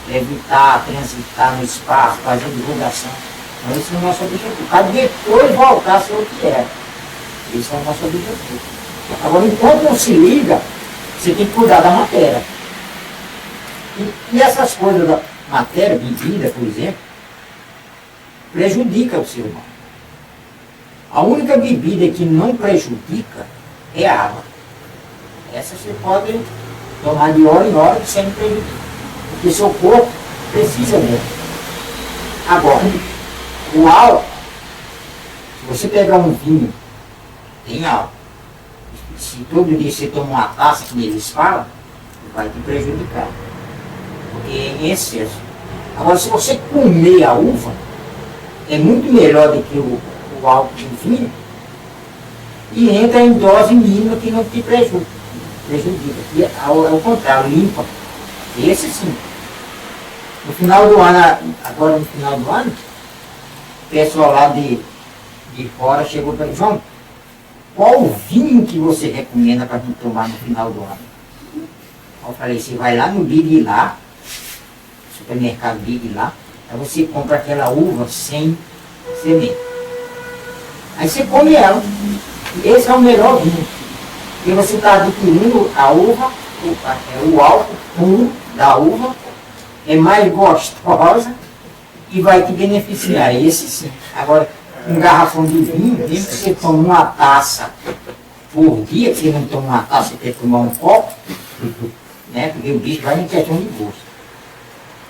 Levitar, transitar no espaço, fazer divulgação. Então esse é o nosso objetivo. Para depois voltar a ser o que era. Esse é o nosso objetivo. Agora, enquanto não se liga, você tem que cuidar da matéria. E essas coisas da matéria, bebida, por exemplo, prejudica o ser humano. A única bebida que não prejudica é a água. Essa você pode tomar de hora em hora que você não prejudica. Porque seu corpo precisa dela. Agora, o álcool, se você pegar um vinho, tem álcool. Se todo dia você toma uma taça, que eles falam, vai te prejudicar. Porque é em excesso. Agora, se você comer a uva, é muito melhor do que o álcool do vinho, e entra em dose mínima que não te prejudica. E ao contrário, limpa. Esse sim. No final do ano, agora no final do ano, o pessoal lá de fora chegou para mim, João, qual o vinho que você recomenda para a gente tomar no final do ano? Eu falei, você vai lá no Big lá, supermercado Big lá, aí você compra aquela uva sem semente. Aí você come ela. Esse é o melhor vinho. Porque você está adquirindo a uva, o álcool puro da uva, é mais gostosa e vai te beneficiar. Esse sim. Agora, um garrafão de vinho, mesmo que você tome uma taça por dia, que você não toma uma taça, você quer tomar um copo, né? Porque o bicho vai em questão de gosto.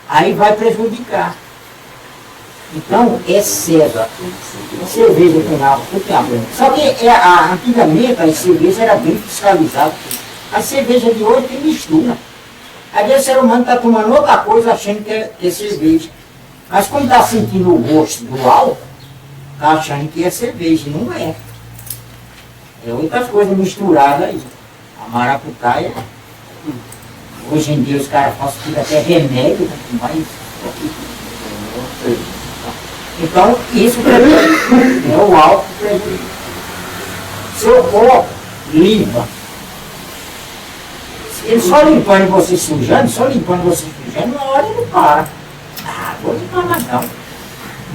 Aí vai prejudicar. Então, excesso. Cerveja com álcool, tudo tem álcool. Só que antigamente a cerveja era bem fiscalizada. A cerveja de hoje tem mistura. Às vezes o ser humano está tomando outra coisa achando que é cerveja. Mas quando está sentindo o gosto do álcool, está achando que é cerveja, e não é. É outras coisas misturadas aí. A maracutaia, hoje em dia os caras fazem até remédio, mas... Então, isso prejudica, é o álcool prejudica. Seu corpo limpa. Ele só limpando você sujando, na hora ele para. Ah, vou limpar mais não.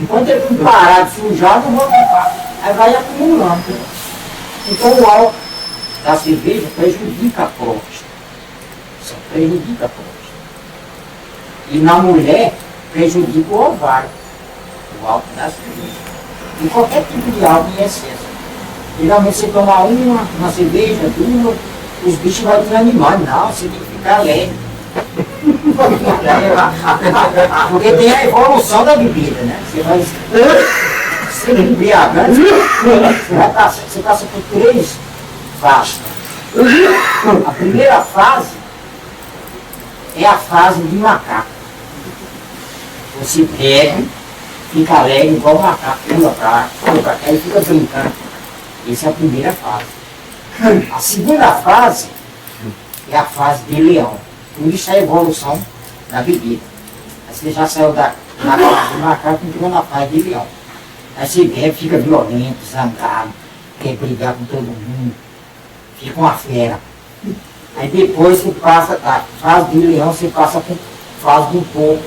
Enquanto ele não parar de sujar, não vou limpar. Aí vai acumulando. Então o álcool da cerveja prejudica a próstata. Isso prejudica a próstata. E na mulher, prejudica o ovário. O álcool da cerveja. E qualquer tipo de álcool em excesso. Geralmente você toma uma cerveja, duas, os bichos vão desanimar. Não, você tem que ficar leve. Porque tem a evolução da bebida, né? Você vai se embriagando, você passa por 3 fases. A primeira fase é a fase de macaco. Você bebe, fica alegre igual um macaco, pula pra lá, e fica brincando. Essa é a primeira fase. A segunda fase é a fase de leão. Por isso é a evolução da bebida. Aí você já saiu da fase de macaco e entrou na fase de leão. Aí você bebe, fica violento, zangado, quer brigar com todo mundo, fica uma fera. Aí depois você passa da fase de leão, você passa para a fase do porco.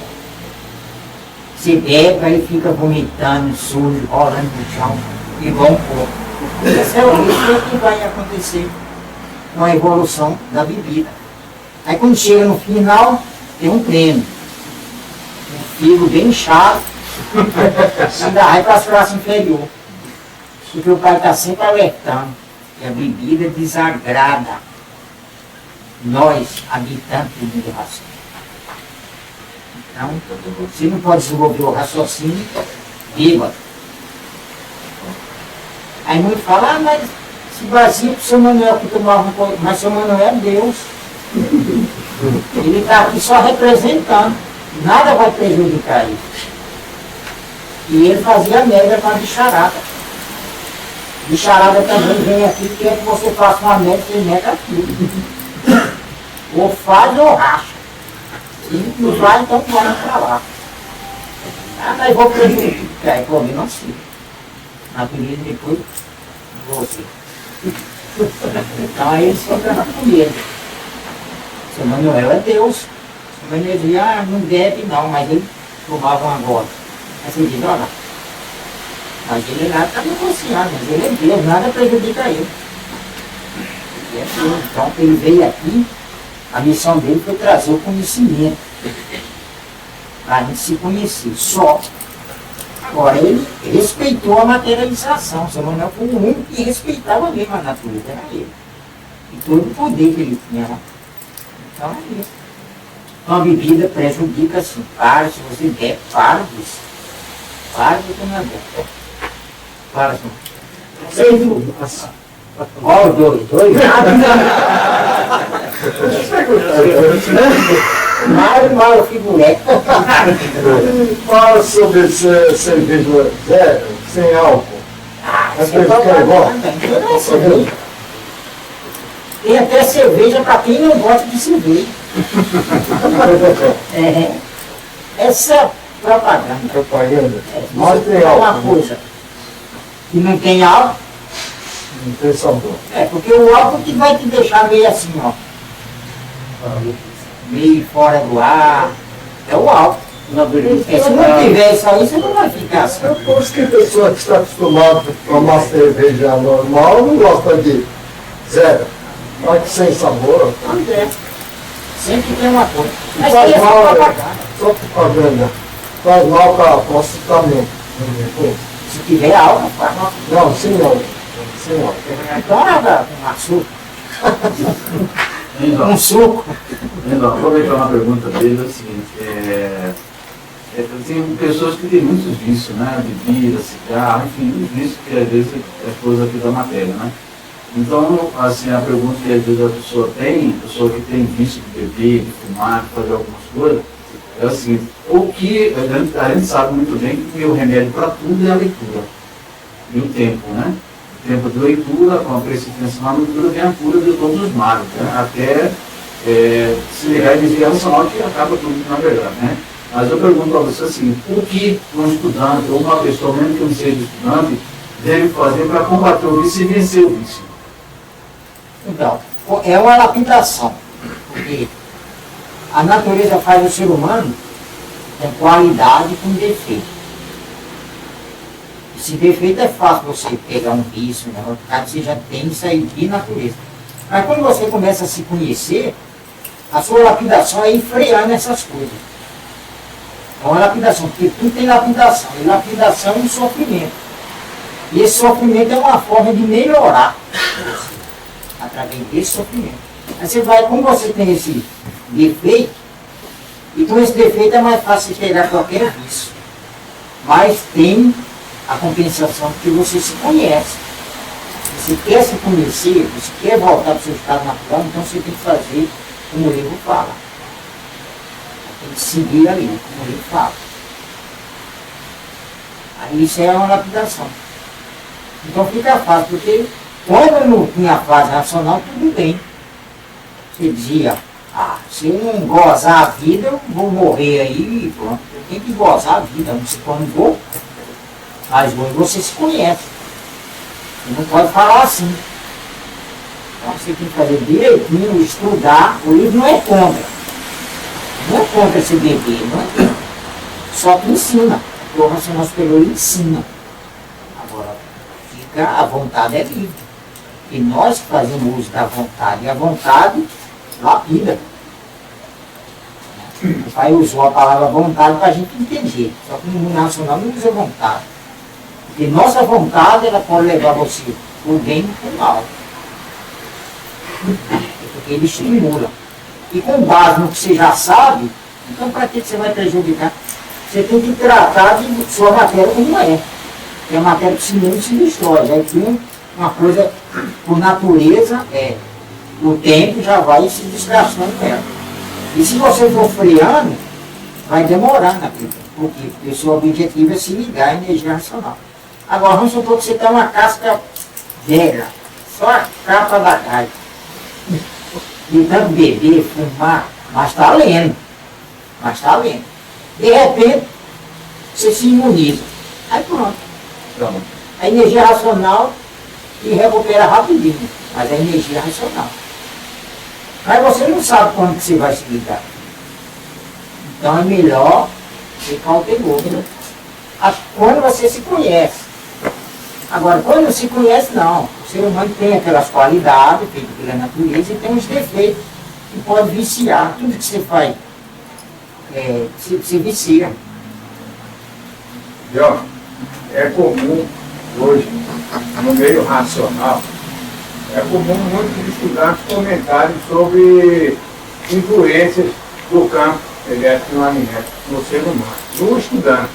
Você bebe, aí fica vomitando, sujo, rolando no chão, igual um porco. Esse é o risco que vai acontecer com a evolução da bebida. Aí quando chega no final, tem um prêmio. Um fígado bem inchado, ainda vai para as classes inferiores. Porque o pai está sempre alertando que a bebida desagrada nós, habitantes do mundo racional. Então, você não pode desenvolver o raciocínio bêbado. Aí muito fala, mas se vazia para o seu Manuel que tomava um pouco, mas seu Manuel é Deus. Ele está aqui só representando, nada vai prejudicar ele. E ele fazia a média com a bicharada. Bicharada também vem aqui, quer que você faça uma média, você nega aquilo. Ou faz ou racha. Se não vai, então vamos para lá. Ah, mas vou prejudicar, é problema assim. Na vida depois, você. Então aí eles ficam com medo. Seu Manuel é Deus. Seu Manuel dizia, não bebe não, mas ele tomava uma gota. Aí você diz, olha, mas ele lá está negociando, mas ele é Deus, nada prejudica ele. E é Deus. Então ele veio aqui, a missão dele foi trazer o conhecimento. Para a gente se conhecer, só. Agora, ele respeitou a materialização. Seu Manuel foi o único que respeitava mesmo a natureza, era ele. E todo o poder que ele tinha lá. Então é isso. Então a bebida prejudica assim. Para, se você der, para disso. Para de tomar bem. Para, senhor. Sem dúvidas. Ó, dois. Mário figurete. Fala sobre cerveja zero, sem álcool. Tem até cerveja para quem não gosta de cerveja. Essa propaganda. Mostra É uma álcool. coisa que não tem álcool. Não tem sabor. Porque o álcool que vai te deixar meio assim, ó. Meio fora do ar. É o álcool. Se não tiver isso aí, você não vai ficar assim. Por isso que a pessoa que está acostumada a tomar cerveja normal não gosta de zero. Olha que sem sabor. Pois é. Sempre tem uma coisa. Mas Faz tem essa mal, propaganda. só propaganda. Faz mal para o citamento. Se tiver álcool, faz mal. Não, sem álcool. Sem álcool. Então nada, um açúcar. Um suco. Aproveitando a pergunta dele, é o seguinte, Tem pessoas que têm muitos vícios, né? Bebida, cigarro, enfim, os vícios que às vezes é coisa aqui da matéria, né? Então, assim, a pergunta que às vezes a pessoa que tem vício de beber, de fumar, de fazer algumas coisas, é o seguinte, o que a gente sabe muito bem que o remédio para tudo é a leitura. E o tempo, né? O tempo de leitura, com a persistência na leitura, vem a cura de todos os males, né? Até se ligar à energia racional, que acaba tudo, na verdade, né? Mas eu pergunto a você assim, o que um estudante, ou uma pessoa, mesmo que não seja estudante, deve fazer para combater o vício e vencer o vício? Então, é uma lapidação, porque a natureza faz o ser humano com qualidade e com defeito. Esse defeito é fácil você pegar um vício, né? No caso você já tem isso aí de natureza. Mas quando você começa a se conhecer, a sua lapidação é ir freando essas coisas. É uma lapidação, porque tudo tem lapidação, e lapidação é um sofrimento. E esse sofrimento é uma forma de melhorar através desse sofrimento. Aí você vai, como você tem esse defeito, e com esse defeito é mais fácil pegar qualquer vício. Mas tem a compensação que você se conhece. Você quer se conhecer, você quer voltar para o seu estado natural, então você tem que fazer como o livro fala. Tem que seguir ali, como ele fala. Aí isso é uma lapidação. Então fica fácil, porque quando não tinha fase racional, tudo bem. Você dizia, se eu não gozar a vida, eu vou morrer aí e pronto. Eu tenho que gozar a vida, não sei quando vou. Mas hoje você se conhece. Você não pode falar assim. Então você tem que fazer direitinho, estudar. O livro não é contra. Não é contra esse beber, não é contra. Só que ensina. Porque o racional superior ensina. Agora, a vontade é livre. E nós que fazemos uso da vontade. E a vontade lapida. O pai usou a palavra vontade para a gente entender. Só que no mundo racional não usa vontade. Porque nossa vontade ela pode levar você por bem e por mal. Porque ele estimula. E com base no que você já sabe, então para que você vai prejudicar? Você tem que tratar de sua matéria como é. Porque a matéria de si mesmo se destrói. Aí tem uma coisa, por natureza, o tempo já vai se desgastando nela. E se você for freando, vai demorar naquilo. Por quê? Porque o seu objetivo é se ligar à energia racional. Agora vamos supor que você tem uma casca velha, só a capa da gaita. De tanto beber, fumar, mas está lendo. De repente, você se imuniza. Aí pronto. A energia racional se recupera rapidinho, mas a energia racional. Mas você não sabe quando que você vai se ligar. Então é melhor ser cauteloso, né? Quando você se conhece. Agora, quando não se conhece, não. O ser humano tem aquelas qualidades feitas pela natureza e tem uns defeitos que pode viciar. Tudo que você faz, se vicia. É comum hoje, no meio racional, é comum muitos estudantes comentarem sobre influências do campo eletromagnético no ser humano, no estudante.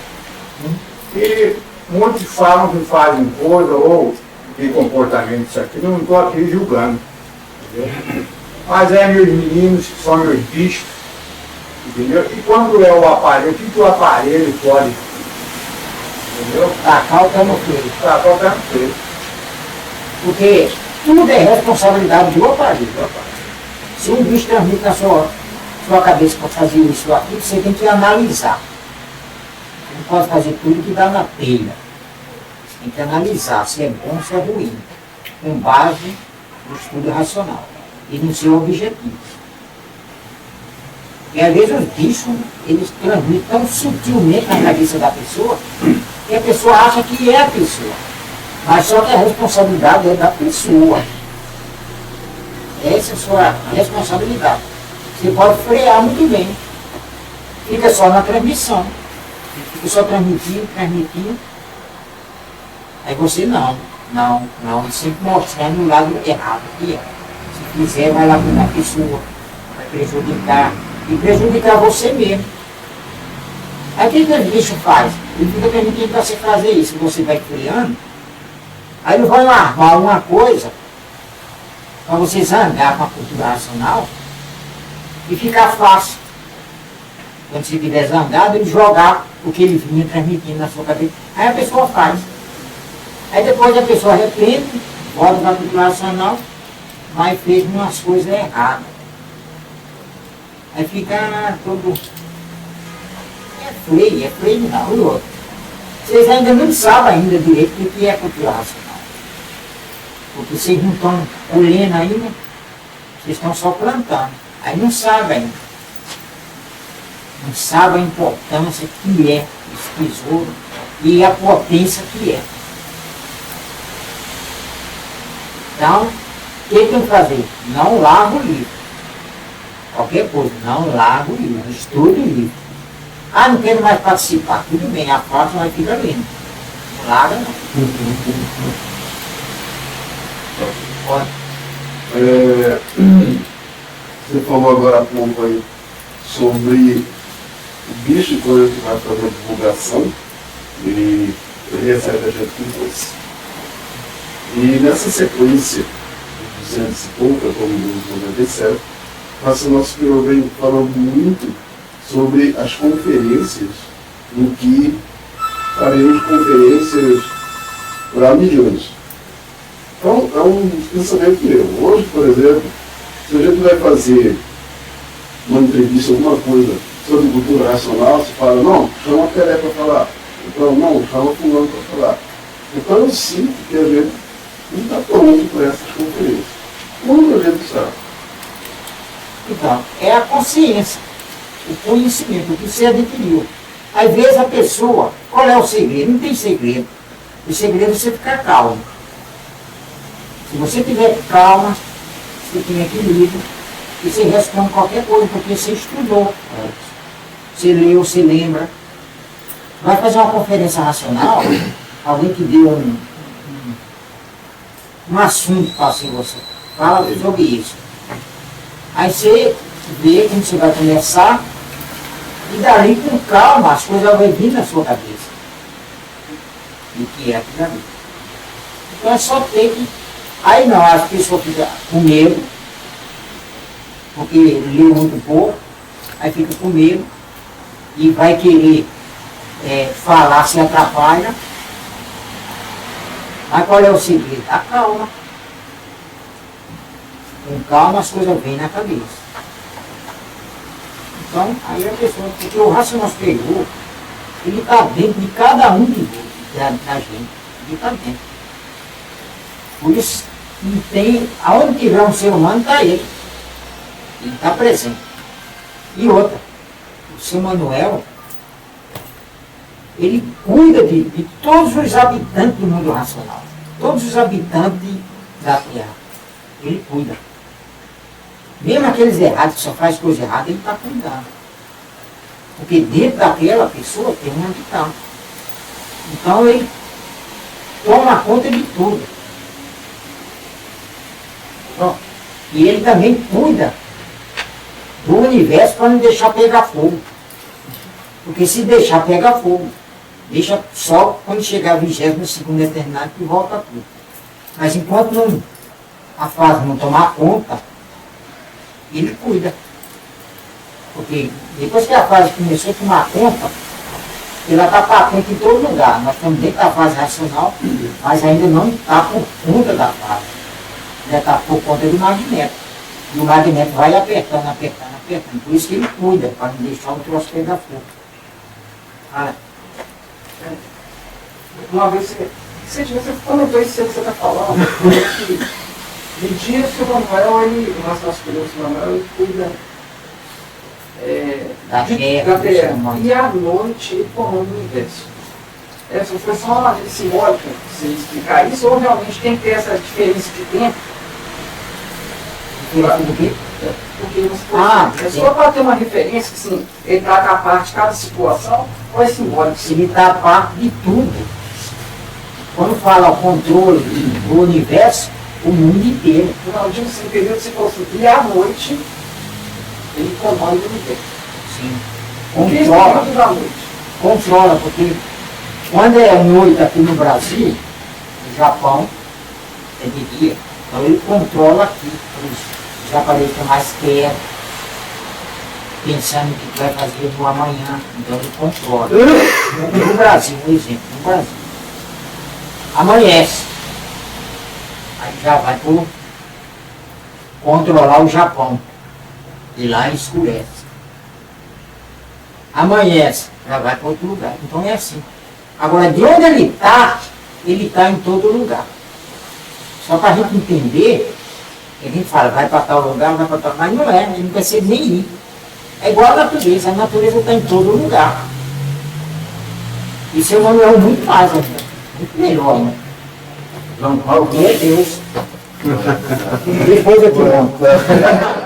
E muitos falam que fazem coisa ou de comportamento isso aqui, não estou aqui julgando. Entendeu? Mas meus meninos, são meus bichos, entendeu? E quando é o aparelho, o que o aparelho pode, entendeu? Tacar o cano feio. Tacar o cano feio. Porque tudo é responsabilidade do aparelho. Se um bicho transmite na sua cabeça para fazer isso aqui, você tem que analisar. Você não pode fazer tudo que dá na telha. Você tem que analisar se é bom ou se é ruim, com base no estudo racional e no seu objetivo. E às vezes os bichos, eles transmitem tão sutilmente na cabeça da pessoa, que a pessoa acha que é a pessoa. Mas só que a responsabilidade é da pessoa. Essa é a sua responsabilidade. Você pode frear muito bem. Fica só na transmissão. Fica só transmitindo. Aí você não, sempre mostrando o lado errado que é. Se quiser, vai lá com a pessoa, vai prejudicar. E prejudicar você mesmo. Aí o que o bicho faz? Ele fica permitindo você fazer isso, você vai criando, aí ele vai armar uma coisa para você zangar com a cultura racional e ficar fácil. Quando você estiver zangado, ele jogar o que ele vinha transmitindo na sua cabeça. Aí a pessoa faz. Aí depois a pessoa arrepende, volta para a cultura racional, mas fez umas coisas erradas. Aí fica todo... É freio não, e outro. Vocês ainda não sabem ainda direito o que é cultura racional. Porque vocês não estão colhendo ainda, vocês estão só plantando. Aí não sabem ainda. Não sabem a importância que é esse tesouro e a potência que é. Então, o que tem que fazer? Não larga o livro. Qualquer coisa, não larga o livro, estude o livro. Ah, não quero mais participar. Tudo bem, a parte vai ficar lendo. Não larga não. Pode. Você falou agora há pouco aí sobre o bicho, quando ele vai fazer a divulgação, ele recebe a gente com doce. E nessa sequência, de 200 e pouca, como o 97, o nosso superior vem falando muito sobre as conferências, em que faremos conferências para milhões. Então, é um pensamento meu. Hoje, por exemplo, se a gente vai fazer uma entrevista, alguma coisa sobre cultura racional, você fala, não, chama a Pelé para falar. Então, não, chama fulano para falar. Então, eu sinto que a gente não está pronto para essas conferências. Quando a gente está? Então, é a consciência, o conhecimento, o que você adquiriu. Às vezes a pessoa, qual é o segredo? Não tem segredo. O segredo é você ficar calmo. Se você tiver calma, você tem equilíbrio, e você responde qualquer coisa, porque você estudou. Você leu, você lembra. Vai fazer uma conferência racional, alguém que deu um assunto para você. Fala sobre isso. Aí você vê como você vai começar, e dali com calma as coisas vão vir na sua cabeça. O que é aquilo ali. Então é só ter que... Aí não, as pessoas ficam com medo, porque leu muito pouco, aí fica com medo, e vai querer falar, se atrapalha. Mas qual é o segredo? A calma. Com calma as coisas vêm na cabeça. Então, aí a pessoa, porque o racional superior, ele está dentro de cada um da gente. Ele está dentro. Por isso, aonde tiver um ser humano, está ele. Ele está presente. E outra, o seu Manuel, ele cuida de todos os habitantes do mundo racional. Todos os habitantes da Terra. Ele cuida. Mesmo aqueles errados que só faz coisa errada, ele está cuidando. Porque dentro daquela pessoa tem um habitante. Então ele toma conta de tudo. Bom, e ele também cuida do universo para não deixar pegar fogo. Porque se deixar pegar fogo, deixa só quando chegar a 22ª eternidade que volta tudo. Mas enquanto não, a fase não tomar conta, ele cuida. Porque depois que a fase começou a tomar conta, ela está patente em todo lugar. Nós estamos dentro da fase racional, mas ainda não está por conta da fase. Já está por conta do magneto. E o magneto vai apertando, apertando, apertando. Por isso que ele cuida, para não deixar o troço pegar fogo. Ah, uma vez você comentou isso que você está falando, que de dia o seu Manuel, o nosso superior, o seu Manuel, ele cuida da terra, e à noite ele comanda o universo. Essa foi só uma maneira simbólica de você explicar isso, ou realmente tem que ter essa diferença de tempo? Porque você só para ter uma referência, assim, ele está com a parte de cada situação, ou é simbólico? Ele está a parte de tudo. Quando fala o controle do universo, o mundo inteiro. Não, eu digo assim, o período que você falou assim, e à noite ele comanda o universo. Sim. O que é esse Controla. período da noite? controla, porque quando é noite aqui no Brasil, no Japão, é de dia, então ele controla aqui, os japoneses estão mais quietos, pensando o que vai fazer no amanhã, então ele controla. No Brasil, um exemplo, no Brasil. Amanhece, aí já vai por controlar o Japão, e lá escurece. Amanhece, já vai para outro lugar, então é assim. Agora, de onde ele está em todo lugar. Só para a gente entender, a gente fala, vai para tal lugar, vai para tal lugar, mas não é, ele não precisa nem ir. É igual a natureza está em todo lugar. E seu Manuel muito mais, né? Muito melhor, né? João Paulo. Meu Deus. Depois eu te conto.